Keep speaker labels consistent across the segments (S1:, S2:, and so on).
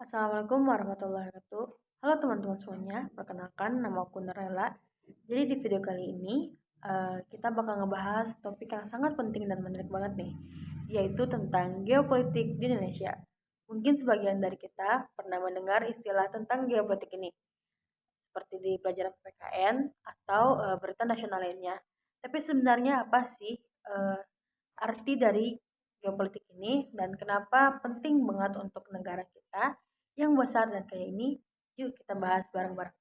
S1: Assalamualaikum warahmatullahi wabarakatuh. Halo teman-teman semuanya, perkenalkan nama aku Narela. Jadi di video kali ini kita bakal ngebahas topik yang sangat penting dan menarik banget nih, yaitu tentang geopolitik di Indonesia. Mungkin sebagian dari kita pernah mendengar istilah tentang geopolitik ini, seperti di pelajaran PKN atau berita nasional lainnya. Tapi sebenarnya apa sih arti dari geopolitik ini dan kenapa penting banget untuk negara kita yang besar dan kaya ini? Yuk kita bahas bareng-bareng.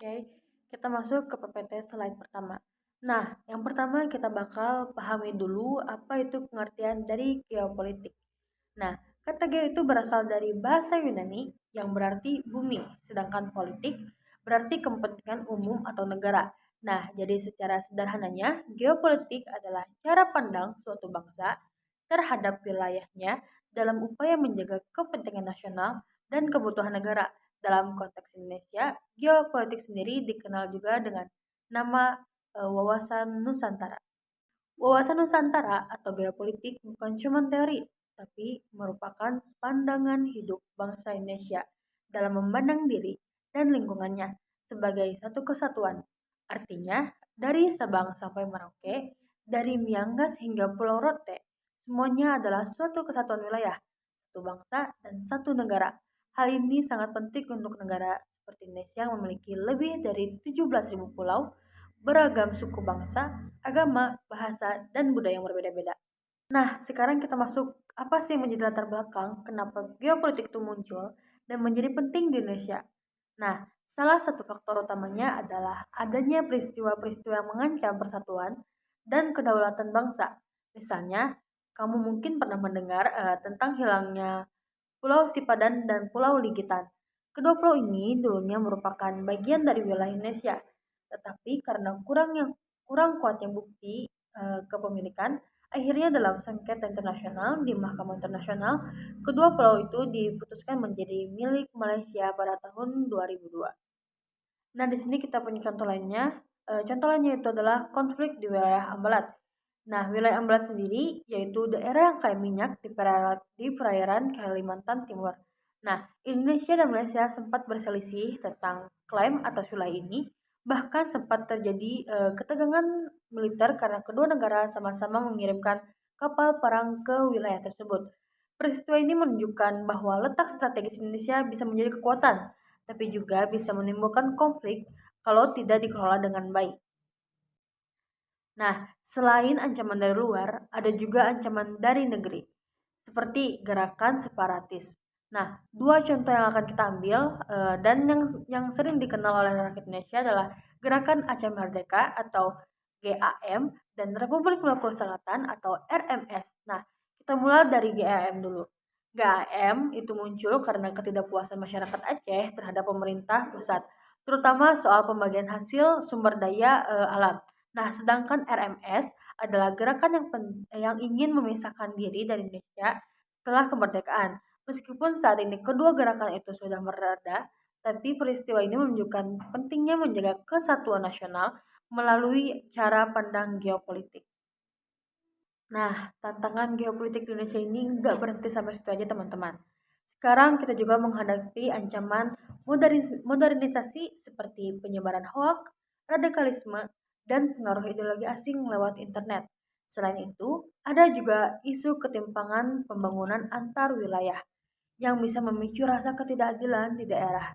S1: Oke, kita masuk ke PPT slide pertama. Nah, yang pertama kita bakal pahami dulu apa itu pengertian dari geopolitik. Nah, kata geo itu berasal dari bahasa Yunani yang berarti bumi, sedangkan politik berarti kepentingan umum atau negara. Nah, jadi secara sederhananya, geopolitik adalah cara pandang suatu bangsa terhadap wilayahnya dalam upaya menjaga kepentingan nasional dan kebutuhan negara. Dalam konteks Indonesia, geopolitik sendiri dikenal juga dengan nama wawasan Nusantara. Wawasan Nusantara atau geopolitik bukan cuma teori, tapi merupakan pandangan hidup bangsa Indonesia dalam memandang diri dan lingkungannya sebagai satu kesatuan. Artinya, dari Sabang sampai Merauke, dari Miangas hingga Pulau Rote, semuanya adalah suatu kesatuan wilayah, satu bangsa, dan satu negara. Hal ini sangat penting untuk negara seperti Indonesia yang memiliki lebih dari 17.000 pulau, beragam suku bangsa, agama, bahasa, dan budaya yang berbeda-beda. Nah, sekarang kita masuk apa sih yang menjadi latar belakang kenapa geopolitik itu muncul dan menjadi penting di Indonesia. Nah, salah satu faktor utamanya adalah adanya peristiwa-peristiwa yang mengancam persatuan dan kedaulatan bangsa. Misalnya, kamu mungkin pernah mendengar tentang hilangnya Pulau Sipadan dan Pulau Ligitan. Kedua pulau ini dulunya merupakan bagian dari wilayah Indonesia, tetapi karena kurang kuatnya bukti kepemilikan, akhirnya dalam sengketa internasional di Mahkamah Internasional, kedua pulau itu diputuskan menjadi milik Malaysia pada tahun 2002. Nah, di sini kita punya contoh lainnya. Contoh lainnya itu adalah konflik di wilayah Ambalat. Nah, wilayah Ambalat sendiri yaitu daerah yang kaya minyak di perairan Kalimantan Timur. Nah, Indonesia dan Malaysia sempat berselisih tentang klaim atas wilayah ini, bahkan sempat terjadi ketegangan militer karena kedua negara sama-sama mengirimkan kapal perang ke wilayah tersebut. Peristiwa ini menunjukkan bahwa letak strategis Indonesia bisa menjadi kekuatan, tapi juga bisa menimbulkan konflik kalau tidak dikelola dengan baik. Nah, selain ancaman dari luar, ada juga ancaman dari negeri, seperti gerakan separatis. Nah, dua contoh yang akan kita ambil dan yang sering dikenal oleh rakyat Indonesia adalah Gerakan Aceh Merdeka atau GAM dan Republik Maluku Selatan atau RMS. Nah, kita mulai dari GAM dulu. GAM itu muncul karena ketidakpuasan masyarakat Aceh terhadap pemerintah pusat, terutama soal pembagian hasil sumber daya alam. Nah, sedangkan RMS adalah gerakan yang ingin memisahkan diri dari Indonesia setelah kemerdekaan. Meskipun saat ini kedua gerakan itu sudah mereda, tapi peristiwa ini menunjukkan pentingnya menjaga kesatuan nasional melalui cara pandang geopolitik. Nah, tantangan geopolitik di Indonesia ini nggak berhenti sampai situ aja teman-teman. Sekarang kita juga menghadapi ancaman modernisasi seperti penyebaran hoak, radikalisme, dan pengaruh ideologi asing lewat internet. Selain itu, ada juga isu ketimpangan pembangunan antar wilayah yang bisa memicu rasa ketidakadilan di daerah.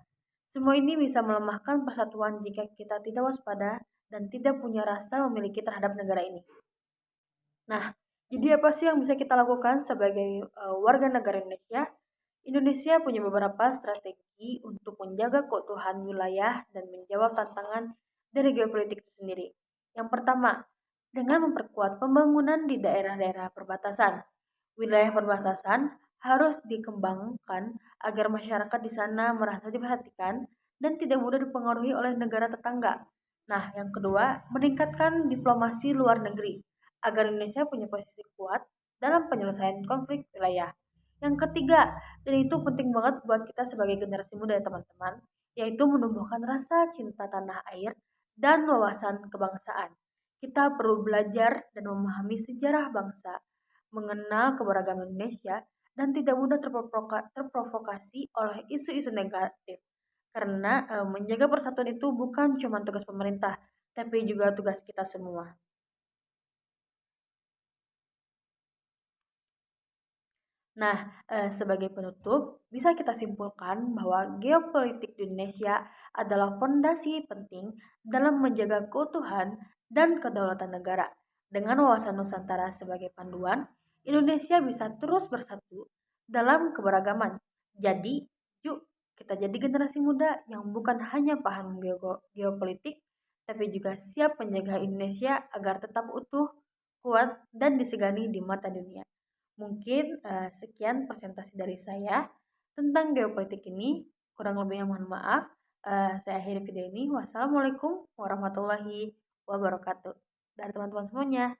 S1: Semua ini bisa melemahkan persatuan jika kita tidak waspada dan tidak punya rasa memiliki terhadap negara ini. Nah, jadi apa sih yang bisa kita lakukan sebagai warga negara Indonesia? Indonesia punya beberapa strategi untuk menjaga keutuhan wilayah dan menjawab tantangan dari geopolitik itu sendiri. Yang pertama, dengan memperkuat pembangunan di daerah-daerah perbatasan. Wilayah perbatasan harus dikembangkan agar masyarakat di sana merasa diperhatikan dan tidak mudah dipengaruhi oleh negara tetangga. Nah, yang kedua, meningkatkan diplomasi luar negeri agar Indonesia punya posisi kuat dalam penyelesaian konflik wilayah. Yang ketiga, dan itu penting banget buat kita sebagai generasi muda ya teman-teman, yaitu menumbuhkan rasa cinta tanah air dan wawasan kebangsaan. Kita perlu belajar dan memahami sejarah bangsa, mengenal keberagaman Indonesia, dan tidak mudah terprovokasi oleh isu-isu negatif. Karena menjaga persatuan itu bukan cuma tugas pemerintah, tapi juga tugas kita semua. Nah, sebagai penutup, bisa kita simpulkan bahwa geopolitik di Indonesia adalah fondasi penting dalam menjaga keutuhan dan kedaulatan negara. Dengan wawasan Nusantara sebagai panduan, Indonesia bisa terus bersatu dalam keberagaman. Jadi, yuk kita jadi generasi muda yang bukan hanya paham geopolitik, tapi juga siap menjaga Indonesia agar tetap utuh, kuat, dan disegani di mata dunia. Mungkin sekian presentasi dari saya tentang geopolitik ini. Kurang lebihnya mohon maaf. Saya akhiri video ini. Wassalamualaikum warahmatullahi wabarakatuh. Dari teman-teman semuanya.